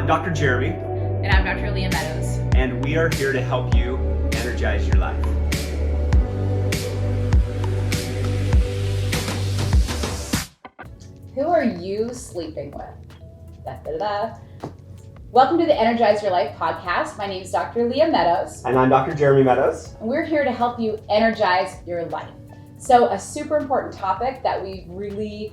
I'm Dr. Jeremy. And I'm Dr. Leah Meadows. And we are here to help you energize your life. Who are you sleeping with? Da, da, da. Welcome to the Energize Your Life podcast. My name is Dr. Leah Meadows. And I'm Dr. Jeremy Meadows. And we're here to help you energize your life. So a super important topic that we've really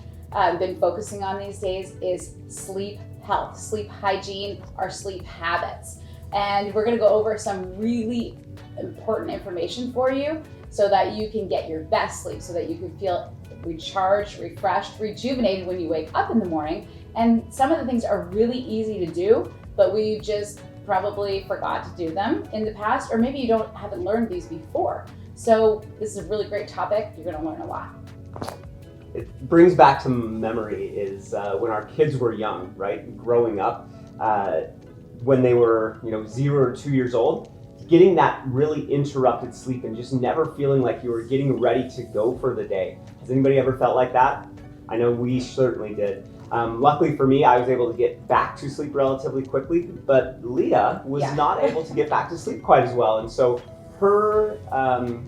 been focusing on these days is sleep health, sleep hygiene, our sleep habits. And we're going to go over some really important information for you so that you can get your best sleep, so that you can feel recharged, refreshed, rejuvenated when you wake up in the morning. And some of the things are really easy to do, but we just probably forgot to do them in the past, or maybe you haven't learned these before. So this is a really great topic. You're going to learn a lot. It brings back to memory is when our kids were young, right? Growing up, when they were 0 or 2 years old, getting that really interrupted sleep and just never feeling like you were getting ready to go for the day. Has anybody ever felt like that? I know we certainly did. Luckily for me, I was able to get back to sleep relatively quickly, but Leah was not able to get back to sleep quite as well. And so her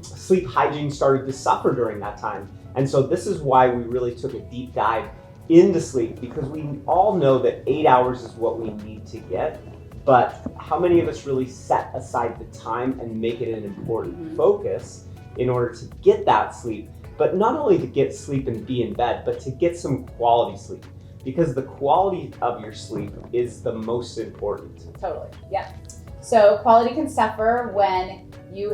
sleep hygiene started to suffer during that time. And so this is why we really took a deep dive into sleep, because we all know that 8 hours is what we need to get. But how many of us really set aside the time and make it an important focus in order to get that sleep? But not only to get sleep and be in bed, but to get some quality sleep, because the quality of your sleep is the most important. Totally, yeah. So quality can suffer when you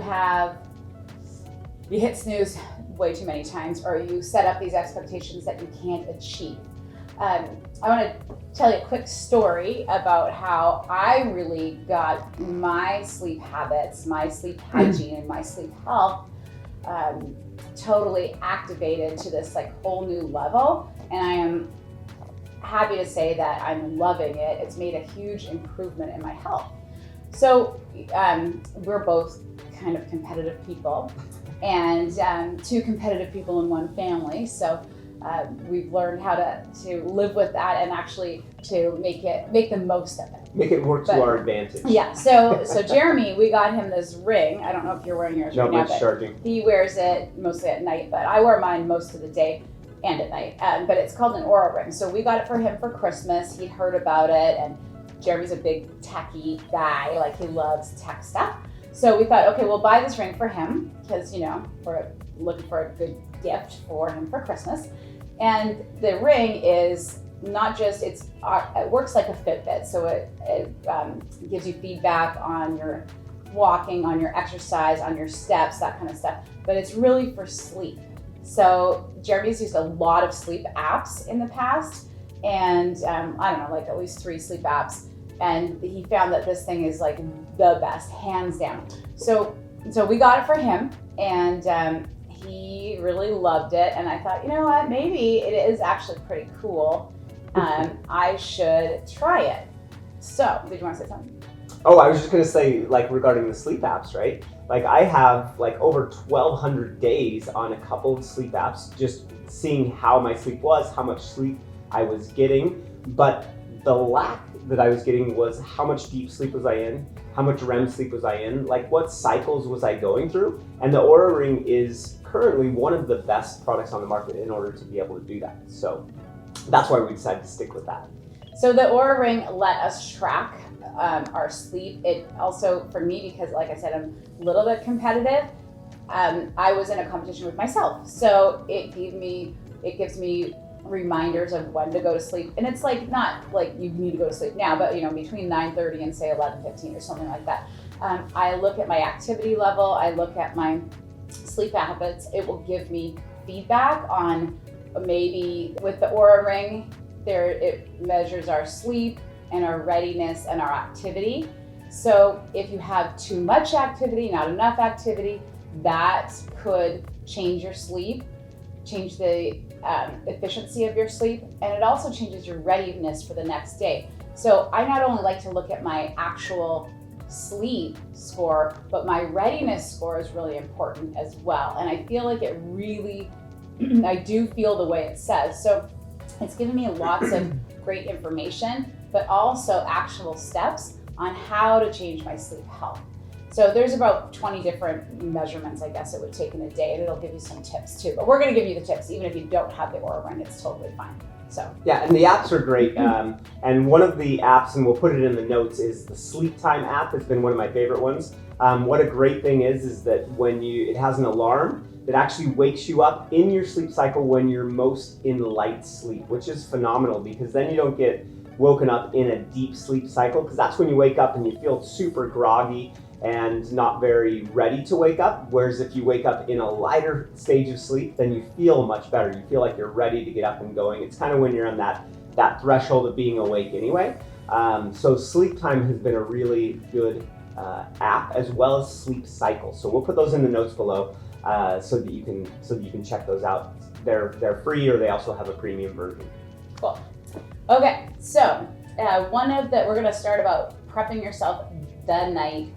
hit snooze way too many times, or you set up these expectations that you can't achieve. I want to tell you a quick story about how I really got my sleep habits, my sleep hygiene, and my sleep health totally activated to this whole new level. And I am happy to say that I'm loving it. It's made a huge improvement in my health. So we're both kind of competitive people, and two competitive people in one family. So we've learned how to live with that and actually to make the most of it. Make it work to our advantage. Yeah. So Jeremy, we got him this ring. I don't know if you're wearing yours right now, it's charging. He wears it mostly at night, but I wear mine most of the day and at night. But it's called an Aura ring. So we got it for him for Christmas. He'd heard about it, and Jeremy's a big techie guy. He loves tech stuff. So we thought, okay, we'll buy this ring for him because, we're looking for a good gift for him for Christmas. And the ring is not just, it works like a Fitbit. So it gives you feedback on your walking, on your exercise, on your steps, that kind of stuff. But it's really for sleep. So Jeremy's used a lot of sleep apps in the past. And I don't know, at least 3 sleep apps. And he found that this thing is the best, hands down. So we got it for him, and he really loved it. And I thought, you know what, maybe it is actually pretty cool. I should try it. So, did you want to say something? Oh, I was just going to say, regarding the sleep apps, right? I have over 1,200 days on a couple of sleep apps, just seeing how my sleep was, how much sleep I was getting. But the lack that I was getting was how much deep sleep was I in, how much REM sleep was I in, what cycles was I going through. And the Aura Ring is currently one of the best products on the market in order to be able to do that. So that's why we decided to stick with that. So the Aura Ring let us track our sleep. It also, for me, because like I said, I'm a little bit competitive, I was in a competition with myself. So it gives me reminders of when to go to sleep. And it's not you need to go to sleep now, but between 9:30 and say 11:15 or something like that. I look at my activity level, I look at my sleep habits. It will give me feedback on, maybe with the Aura Ring, it measures our sleep and our readiness and our activity. So if you have too much activity, not enough activity, that could change your sleep, change the efficiency of your sleep, and it also changes your readiness for the next day. So I not only like to look at my actual sleep score, but my readiness score is really important as well. And I feel like it really, I do feel the way it says. So it's given me lots of great information but also actionable steps on how to change my sleep health. So there's about 20 different measurements, I guess it would take in a day, and it'll give you some tips too. But we're going to give you the tips, even if you don't have the Aura Ring, it's totally fine. So yeah, and the apps are great. And one of the apps, and we'll put it in the notes, is the Sleeptime app. It's been one of my favorite ones. What a great thing is that when it has an alarm that actually wakes you up in your sleep cycle when you're most in light sleep, which is phenomenal because then you don't get woken up in a deep sleep cycle, because that's when you wake up and you feel super groggy and not very ready to wake up. Whereas if you wake up in a lighter stage of sleep, then you feel much better. You feel like you're ready to get up and going. It's kind of when you're on that threshold of being awake anyway. So Sleeptime has been a really good app, as well as Sleep Cycle. So we'll put those in the notes below so that you can check those out. They're free, or they also have a premium version. Cool. Okay, so we're going to start about prepping yourself the night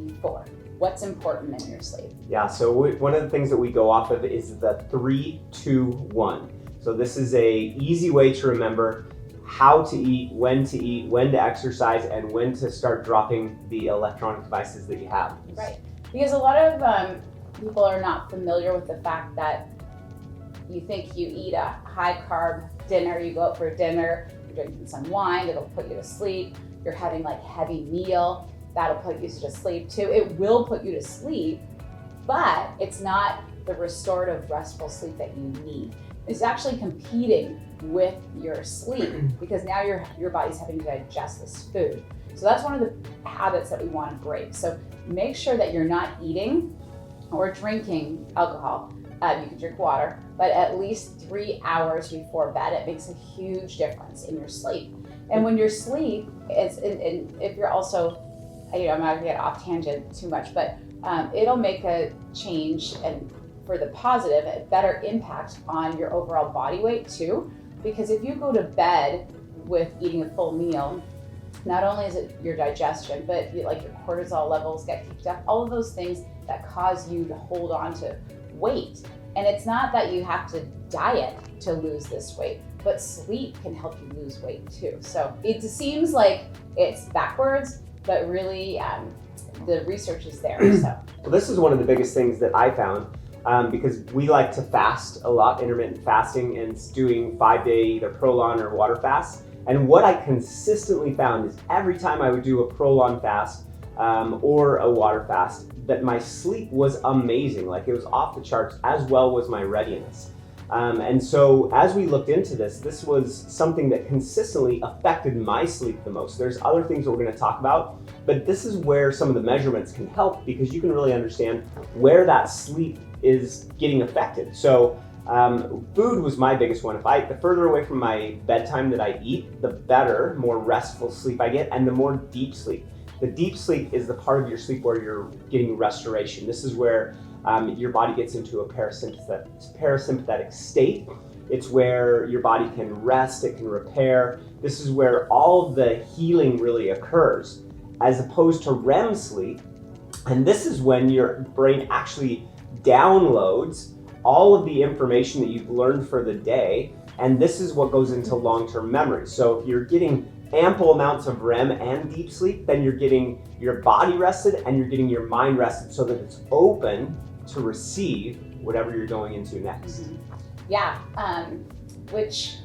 before. What's important in your sleep? Yeah, so one of the things that we go off of is the 3-2-1. So this is a easy way to remember how to eat, when to exercise, and when to start dropping the electronic devices that you have. Right, because a lot of people are not familiar with the fact that you think you eat a high carb dinner, you go out for dinner, you're drinking some wine, it'll put you to sleep, you're having like heavy meal, that'll put you to sleep too. It will put you to sleep, but it's not the restorative, restful sleep that you need. It's actually competing with your sleep because now your body's having to digest this food. So that's one of the habits that we want to break. So make sure that you're not eating or drinking alcohol. You can drink water, but at least 3 hours before bed. It makes a huge difference in your sleep. And when your sleep is, and if you're also, I'm not gonna get off tangent too much, but it'll make a change, and for the positive, a better impact on your overall body weight too. Because if you go to bed with eating a full meal, not only is it your digestion, but like your cortisol levels get kicked up, all of those things that cause you to hold on to weight. And it's not that you have to diet to lose this weight, but sleep can help you lose weight too. So it seems like it's backwards, but really the research is there. So well, this is one of the biggest things that I found, because we like to fast a lot, intermittent fasting, and doing 5-day either Prolon or water fast. And what I consistently found is every time I would do a Prolon fast or a water fast, that my sleep was amazing. Like, it was off the charts, as well was my readiness. And so as we looked into this was something that consistently affected my sleep the most. There's other things that we're going to talk about, but this is where some of the measurements can help, because you can really understand where that sleep is getting affected. So food was my biggest one. The further away from my bedtime that I eat, the better, more restful sleep I get, and the more deep sleep. The deep sleep is the part of your sleep where you're getting restoration. This is where your body gets into a parasympathetic state. It's where your body can rest, it can repair. This is where all of the healing really occurs, as opposed to REM sleep. And this is when your brain actually downloads all of the information that you've learned for the day, and this is what goes into long-term memory. So if you're getting ample amounts of REM and deep sleep, then you're getting your body rested and you're getting your mind rested, so that it's open to receive whatever you're going into next. Mm-hmm. Yeah, which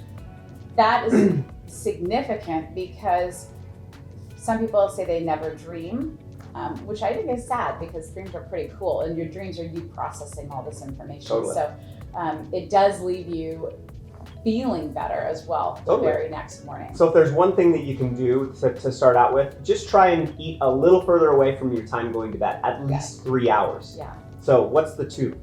that is significant, because some people say they never dream, which I think is sad, because dreams are pretty cool, and your dreams are you processing all this information. Totally. So it does leave you feeling better as well the very next morning. So if there's one thing that you can do to start out with, just try and eat a little further away from your time going to bed, at least 3 hours. Yeah. So what's the 2?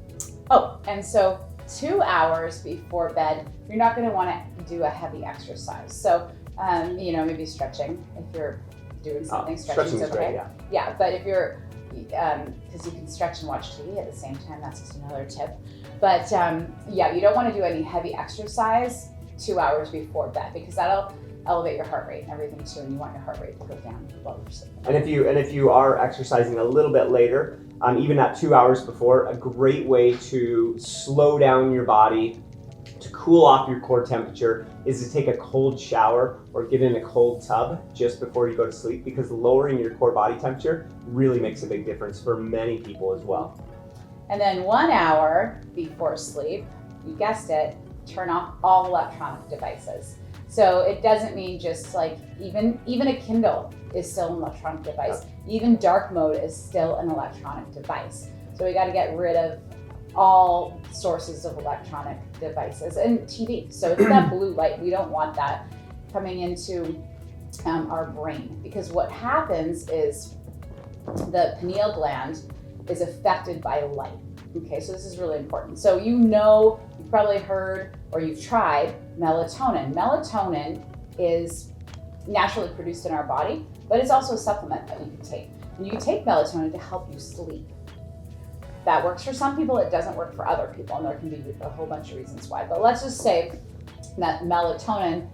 Oh, and so 2 hours before bed, you're not going to want to do a heavy exercise. So, maybe stretching, if you're doing something. Stretching's okay. Great, Yeah, but if you're, because you can stretch and watch TV at the same time, that's just another tip. But you don't want to do any heavy exercise 2 hours before bed, because that'll elevate your heart rate and everything too, and you want your heart rate to go down while you're sleeping. And if you are exercising a little bit later, even at 2 hours before, a great way to slow down your body to cool off your core temperature is to take a cold shower or get in a cold tub just before you go to sleep, because lowering your core body temperature really makes a big difference for many people as well. And then 1 hour before sleep, you guessed it, turn off all electronic devices. So it doesn't mean just like, even a Kindle is still an electronic device. Even dark mode is still an electronic device. So we got to get rid of all sources of electronic devices and TV. So it's that blue light. We don't want that coming into our brain, because what happens is the pineal gland is affected by light. Okay, so this is really important. So you've probably heard or you've tried melatonin. Melatonin is naturally produced in our body, but it's also a supplement that you can take. And you can take melatonin to help you sleep. That works for some people, it doesn't work for other people, and there can be a whole bunch of reasons why. But let's just say that melatonin,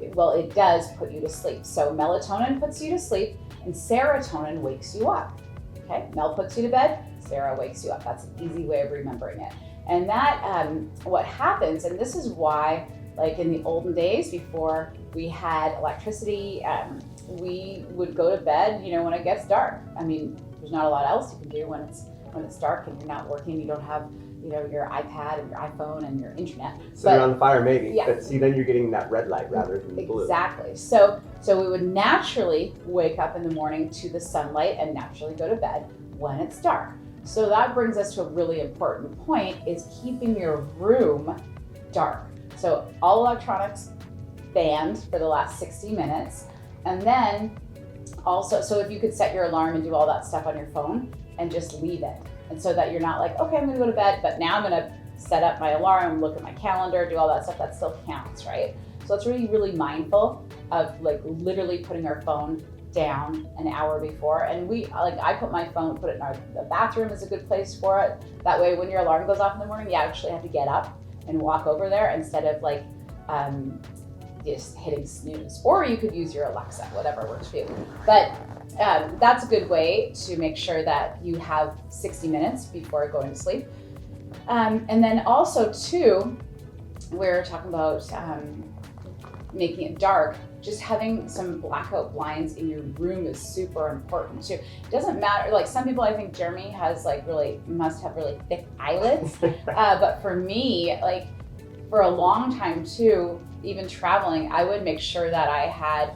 it does put you to sleep. So melatonin puts you to sleep, and serotonin wakes you up. Okay, Mel puts you to bed, Sarah wakes you up. That's an easy way of remembering it. And that, what happens, and this is why, like in the olden days before we had electricity, we would go to bed, when it gets dark. I mean, there's not a lot else you can do when it's dark and you're not working, you don't have, your iPad and your iPhone and your internet. So you're on the fire maybe, yeah. But see, then you're getting that red light rather than the blue. Exactly. So we would naturally wake up in the morning to the sunlight and naturally go to bed when it's dark. So that brings us to a really important point, is keeping your room dark. So all electronics banned for the last 60 minutes. And then also, so if you could set your alarm and do all that stuff on your phone and just leave it. And so that you're not like, okay, I'm gonna go to bed, but now I'm gonna set up my alarm, look at my calendar, do all that stuff, that still counts, right? So it's really, really mindful of like literally putting our phone down an hour before. And I put my phone, put it in the bathroom is a good place for it. That way when your alarm goes off in the morning, you actually have to get up and walk over there instead of like just hitting snooze. Or you could use your Alexa, whatever works for you. But that's a good way to make sure that you have 60 minutes before going to sleep. And then also too, we're talking about making it dark. Just having some blackout blinds in your room is super important too. It doesn't matter, like some people, I think Jeremy has must have really thick eyelids. But for me, like for a long time too, even traveling, I would make sure that I had,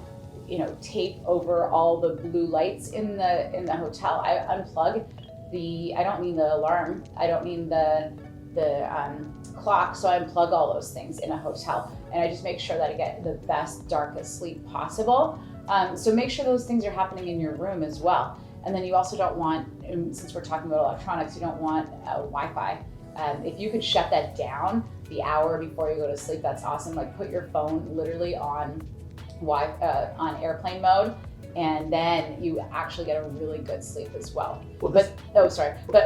tape over all the blue lights in the hotel. I unplug I don't mean the alarm, I don't mean the clock, so I unplug all those things in a hotel, and I just make sure that I get the best darkest sleep possible. So make sure those things are happening in your room as well. And then you also don't want, since we're talking about electronics, you don't want Wi-Fi. If you could shut that down the hour before you go to sleep, that's awesome. Like put your phone literally on airplane mode, and then you actually get a really good sleep as well. But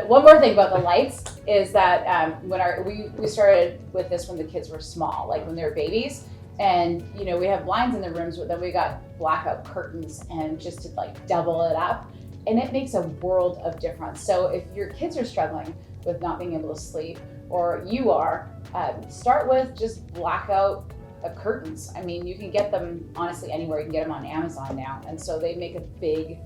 one more thing about the lights is that we started with this when the kids were small, like when they were babies, and we have blinds in the rooms, but then we got blackout curtains, and just to like double it up, and it makes a world of difference. So if your kids are struggling with not being able to sleep, or you are, start with just blackout curtains. I mean, you can get them honestly anywhere. You can get them on Amazon now, and so they make a big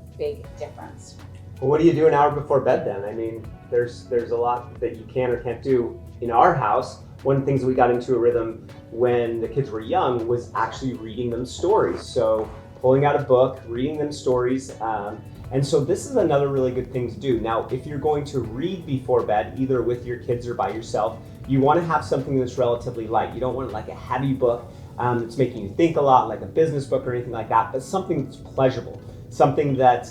difference. Well, what do you do an hour before bed then? I mean, there's a lot that you can or can't do. In our house, one of the things we got into a rhythm when the kids were young was actually reading them stories. So pulling out a book, reading them stories, and so this is another really good thing to do. Now, if you're going to read before bed, either with your kids or by yourself, you want to have something that's relatively light. You don't want like a heavy book that's making you think a lot, like a business book or anything like that, but something that's pleasurable, something that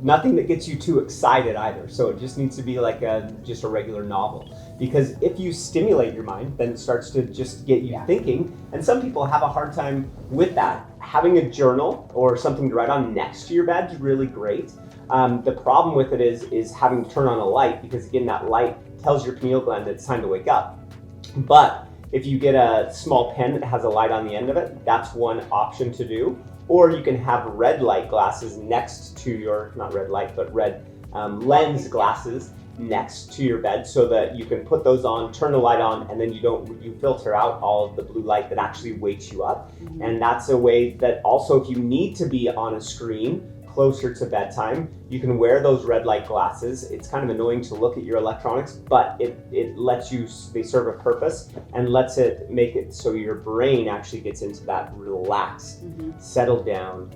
nothing that gets you too excited either. So it just needs to be like just a regular novel, because if you stimulate your mind, then it starts to just get you thinking. And some people have a hard time with that. Having a journal or something to write on next to your bed is really great. The problem with it is having to turn on a light, because again, that light tells your pineal gland that it's time to wake up. But if you get a small pen that has a light on the end of it, that's one option to do. Or you can have red light glasses next to your, not red light, but red lens glasses, next to your bed so that you can put those on, turn the light on, and then you filter out all of the blue light that actually wakes you up. And that's a way that also, if you need to be on a screen closer to bedtime, you can wear those red light glasses. It's kind of annoying to look at your electronics, but it lets you, they serve a purpose and lets it make it so your brain actually gets into that relaxed, settled down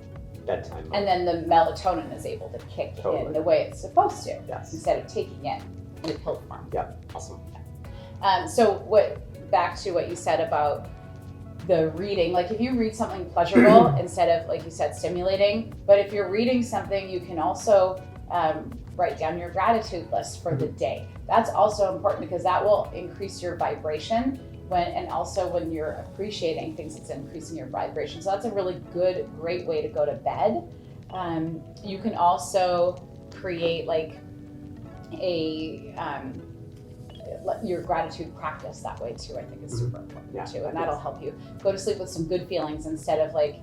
bedtime mode. And then the melatonin is able to kick in the way it's supposed to, instead of taking it in a pill form. Yeah, awesome. So back to what you said about the reading, like if you read something pleasurable instead of, like you said, stimulating, but if you're reading something, you can also write down your gratitude list for the day. That's also important because that will increase your vibration and also when you're appreciating things, it's increasing your vibration. So that's a really great way to go to bed. You can also create like your gratitude practice that way too. I think is super important too, and that'll help you go to sleep with some good feelings instead of like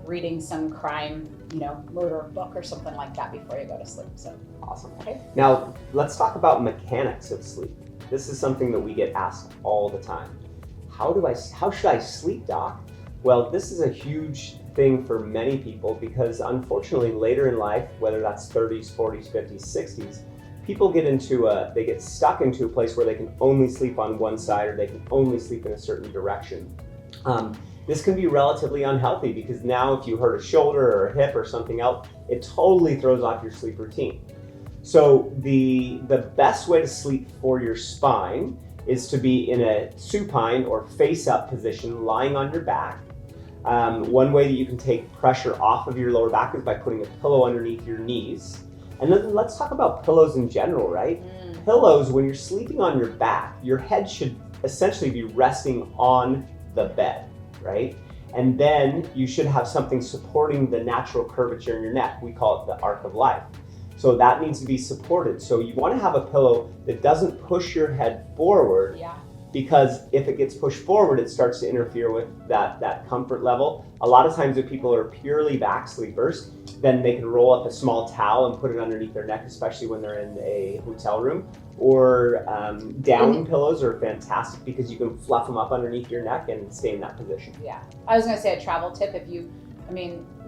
reading some crime, murder book or something like that before you go to sleep. So awesome. Okay. Now let's talk about mechanics of sleep. This is something that we get asked all the time. How should I sleep, doc? Well, this is a huge thing for many people because unfortunately later in life, whether that's 30s, 40s, 50s, 60s, people they get stuck into a place where they can only sleep on one side or they can only sleep in a certain direction. This can be relatively unhealthy because now if you hurt a shoulder or a hip or something else, it totally throws off your sleep routine. So the best way to sleep for your spine is to be in a supine or face up position, lying on your back. One way that you can take pressure off of your lower back is by putting a pillow underneath your knees. And then let's talk about pillows in general, right? Pillows, when you're sleeping on your back, your head should essentially be resting on the bed, right? And then you should have something supporting the natural curvature in your neck. We call it the arc of life. So that needs to be supported. So you want to have a pillow that doesn't push your head forward, because if it gets pushed forward, it starts to interfere with that comfort level. A lot of times if people are purely back sleepers, then they can roll up a small towel and put it underneath their neck, especially when they're in a hotel room. Or down pillows are fantastic because you can fluff them up underneath your neck and stay in that position. Yeah. I was going to say a travel tip, it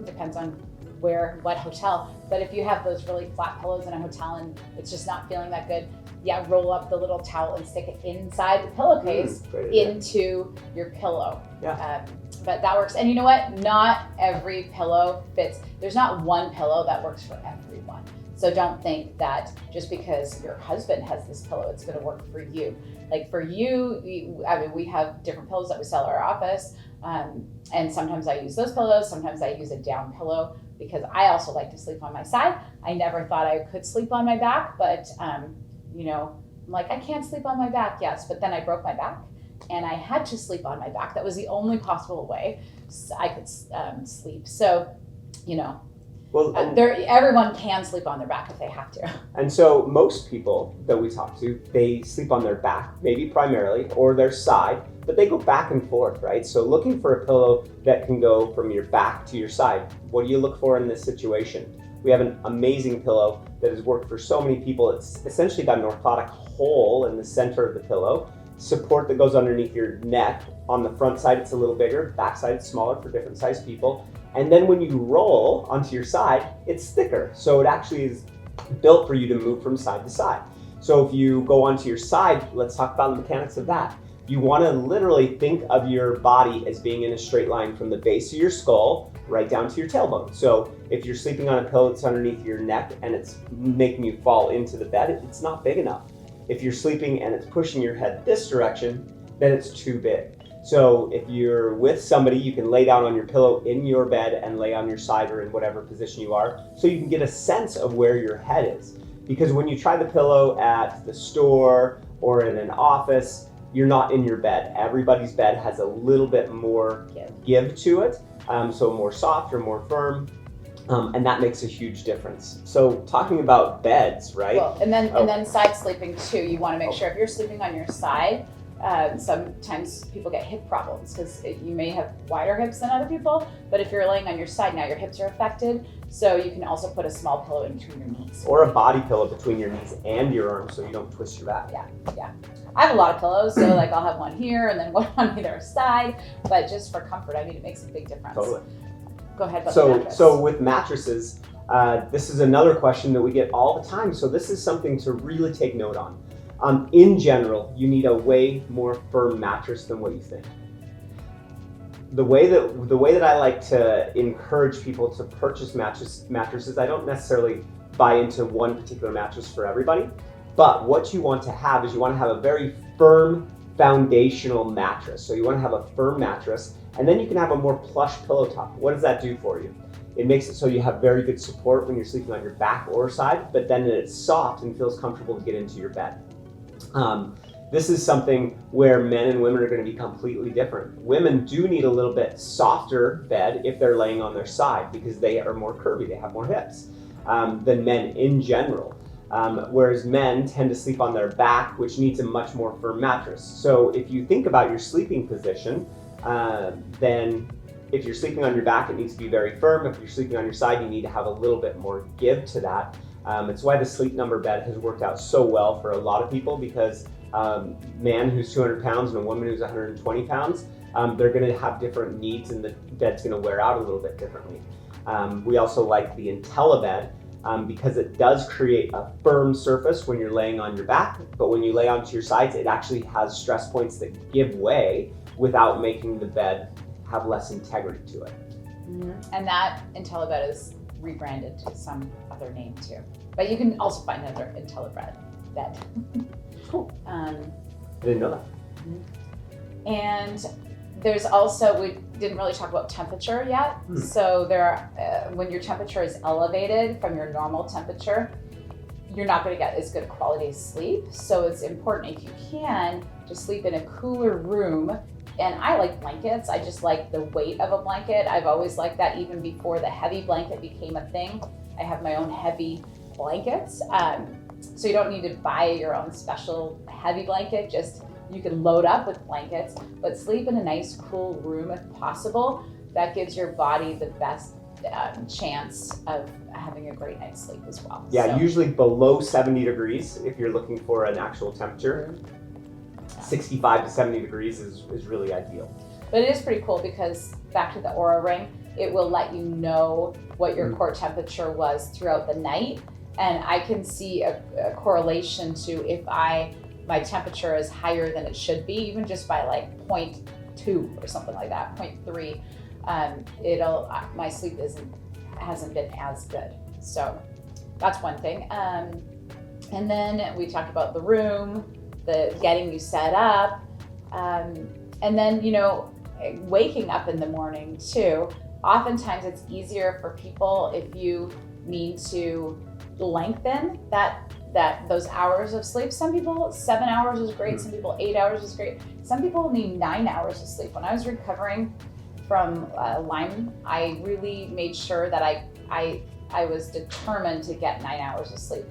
depends on what hotel, but if you have those really flat pillows in a hotel and it's just not feeling that good, roll up the little towel and stick it inside the pillowcase into your pillow. But that works. And you know what? Not every pillow fits. There's not one pillow that works for everyone. So don't think that just because your husband has this pillow, it's going to work for you. Like for you, we have different pillows that we sell at our office. And sometimes I use those pillows. Sometimes I use a down pillow because I also like to sleep on my side. I never thought I could sleep on my back, but I'm like, I can't sleep on my back, yes. But then I broke my back and I had to sleep on my back. That was the only possible way I could sleep. So, everyone can sleep on their back if they have to. And so most people that we talk to, they sleep on their back, maybe primarily, or their side, but they go back and forth, right? So looking for a pillow that can go from your back to your side. What do you look for in this situation? We have an amazing pillow that has worked for so many people. It's essentially got an orthotic hole in the center of the pillow, support that goes underneath your neck. On the front side, it's a little bigger, back side, it's smaller for different size people. And then when you roll onto your side, it's thicker. So it actually is built for you to move from side to side. So if you go onto your side, let's talk about the mechanics of that. You want to literally think of your body as being in a straight line from the base of your skull right down to your tailbone. So if you're sleeping on a pillow that's underneath your neck and it's making you fall into the bed, it's not big enough. If you're sleeping and it's pushing your head this direction, then it's too big. So if you're with somebody, you can lay down on your pillow in your bed and lay on your side or in whatever position you are, so you can get a sense of where your head is. Because when you try the pillow at the store or in an office, you're not in your bed. Everybody's bed has a little bit more give to it, so more soft or more firm, and that makes a huge difference. So talking about beds, right? Well, and then side sleeping too. You want to make sure if you're sleeping on your side, Sometimes people get hip problems because you may have wider hips than other people, but if you're laying on your side now, your hips are affected. So you can also put a small pillow in between your knees. Or a body pillow between your knees and your arms so you don't twist your back. Yeah. I have a lot of pillows, so like I'll have one here and then one on either side, but just for comfort, I mean, it makes a big difference. Totally. Go ahead about the mattress. So with mattresses, this is another question that we get all the time. So this is something to really take note on. In general, you need a way more firm mattress than what you think. The way that I like to encourage people to purchase mattresses, I don't necessarily buy into one particular mattress for everybody, but what you want to have is you want to have a very firm foundational mattress. So you want to have a firm mattress, and then you can have a more plush pillow top. What does that do for you? It makes it so you have very good support when you're sleeping on your back or side, but then it's soft and feels comfortable to get into your bed. This is something where men and women are going to be completely different. Women do need a little bit softer bed if they're laying on their side because they are more curvy, they have more hips than men in general. Whereas men tend to sleep on their back, which needs a much more firm mattress. So if you think about your sleeping position, then if you're sleeping on your back, it needs to be very firm. If you're sleeping on your side, you need to have a little bit more give to that. It's why the Sleep Number bed has worked out so well for a lot of people because man who's 200 pounds and a woman who's 120 pounds, they're going to have different needs and the bed's going to wear out a little bit differently. We also like the IntelliBed because it does create a firm surface when you're laying on your back, but when you lay onto your sides, it actually has stress points that give way without making the bed have less integrity to it. Mm-hmm. And that IntelliBed is rebranded to some other name too. But you can also find another IntelliBed bed. Cool. I didn't know that. And there's also, we didn't really talk about temperature yet. So there are, when your temperature is elevated from your normal temperature, you're not going to get as good quality sleep. So it's important, if you can, to sleep in a cooler room. And I like blankets. I just like the weight of a blanket. I've always liked that even before the heavy blanket became a thing. I have my own heavy blankets. So you don't need to buy your own special heavy blanket. Just you can load up with blankets, but sleep in a nice cool room if possible. That gives your body the best chance of having a great night's sleep as well. Yeah, usually below 70 degrees if you're looking for an actual temperature. 65 to 70 degrees is really ideal. But it is pretty cool because back to the Aura Ring, it will let you know what your core temperature was throughout the night. And I can see a correlation to if my temperature is higher than it should be, even just by like 0.2 or something like that, 0.3, my sleep hasn't been as good. So that's one thing. And then we talked about the room, the getting you set up, and then, waking up in the morning too. Oftentimes it's easier for people if you need to lengthen those hours of sleep. Some people, 7 hours is great. Some people, 8 hours is great. Some people need 9 hours of sleep. When I was recovering from Lyme, I really made sure that I was determined to get 9 hours of sleep.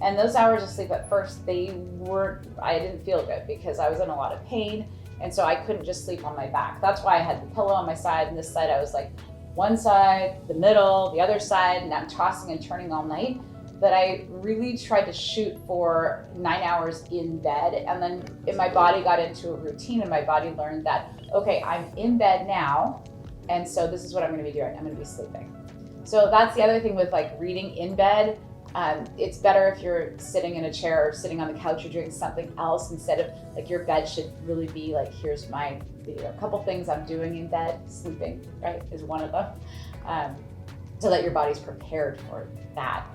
And those hours of sleep at first, I didn't feel good because I was in a lot of pain. And so I couldn't just sleep on my back. That's why I had the pillow on my side, and this side I was like one side, the middle, the other side, and I'm tossing and turning all night. But I really tried to shoot for 9 hours in bed. And then my body got into a routine and my body learned that, okay, I'm in bed now. And so this is what I'm gonna be doing. I'm gonna be sleeping. So that's the other thing with like reading in bed. It's better if you're sitting in a chair or sitting on the couch or doing something else instead of like your bed should really be like, here's a couple things I'm doing in bed. Sleeping, right, is one of them. So that your body's prepared for that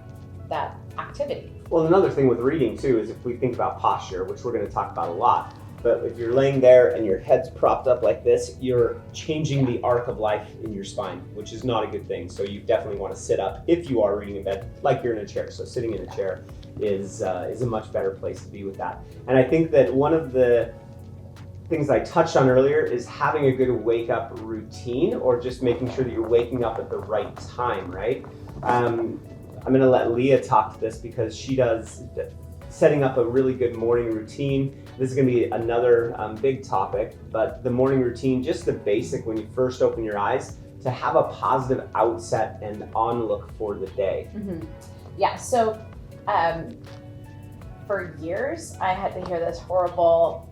activity. Well, another thing with reading too is if we think about posture, which we're going to talk about a lot, but if you're laying there and your head's propped up like this, you're changing the arc of life in your spine, which is not a good thing. So you definitely want to sit up if you are reading in bed, like you're in a chair. So sitting in a chair is a much better place to be with that. And I think that one of the things I touched on earlier is having a good wake up routine, or just making sure that you're waking up at the right time, right? I'm going to let Leah talk to this because she does setting up a really good morning routine. This is going to be another big topic, but the morning routine, just the basic when you first open your eyes, to have a positive outset and onlook for the day. Yeah, so for years I had to hear this horrible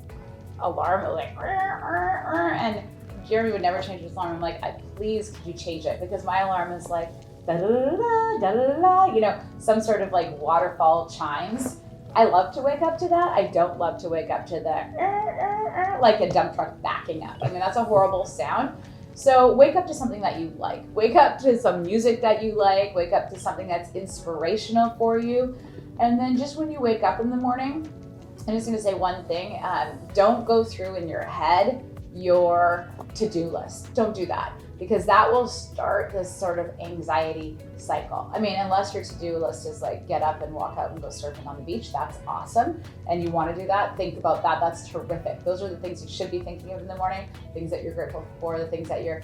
alarm, like, and Jeremy would never change his alarm. I'm like, please, could you change it? Because my alarm is like, da da da da da da, you know, some sort of like waterfall chimes. I love to wake up to that. I don't love to wake up to the like a dump truck backing up. I mean, that's a horrible sound. So wake up to something that you like. Wake up to some music that you like. Wake up to something that's inspirational for you. And then just when you wake up in the morning, I'm just going to say one thing. Don't go through in your head your to-do list. Don't do that, because that will start this sort of anxiety cycle. I mean, unless your to-do list is like get up and walk out and go surfing on the beach, that's awesome. And you want to do that, think about that. That's terrific. Those are the things you should be thinking of in the morning, things that you're grateful for, the things that you're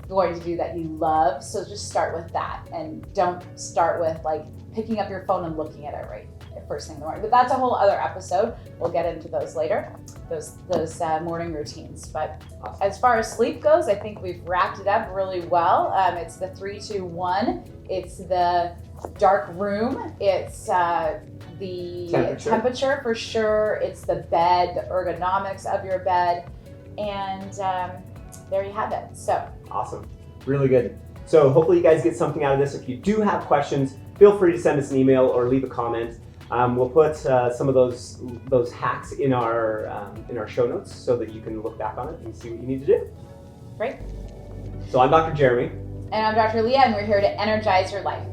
going to do that you love. So just start with that, and don't start with like picking up your phone and looking at it right first thing in the morning. But that's a whole other episode. We'll get into those later, those morning routines. But as far as sleep goes, I think we've wrapped it up really well. It's the 3-2-1. It's the dark room. It's the temperature for sure. It's the bed, the ergonomics of your bed, and there you have it. So awesome, really good. So hopefully you guys get something out of this. If you do have questions, feel free to send us an email or leave a comment. We'll put some of those hacks in our show notes so that you can look back on it and see what you need to do. Great. So I'm Dr. Jeremy. And I'm Dr. Leah, and we're here to energize your life.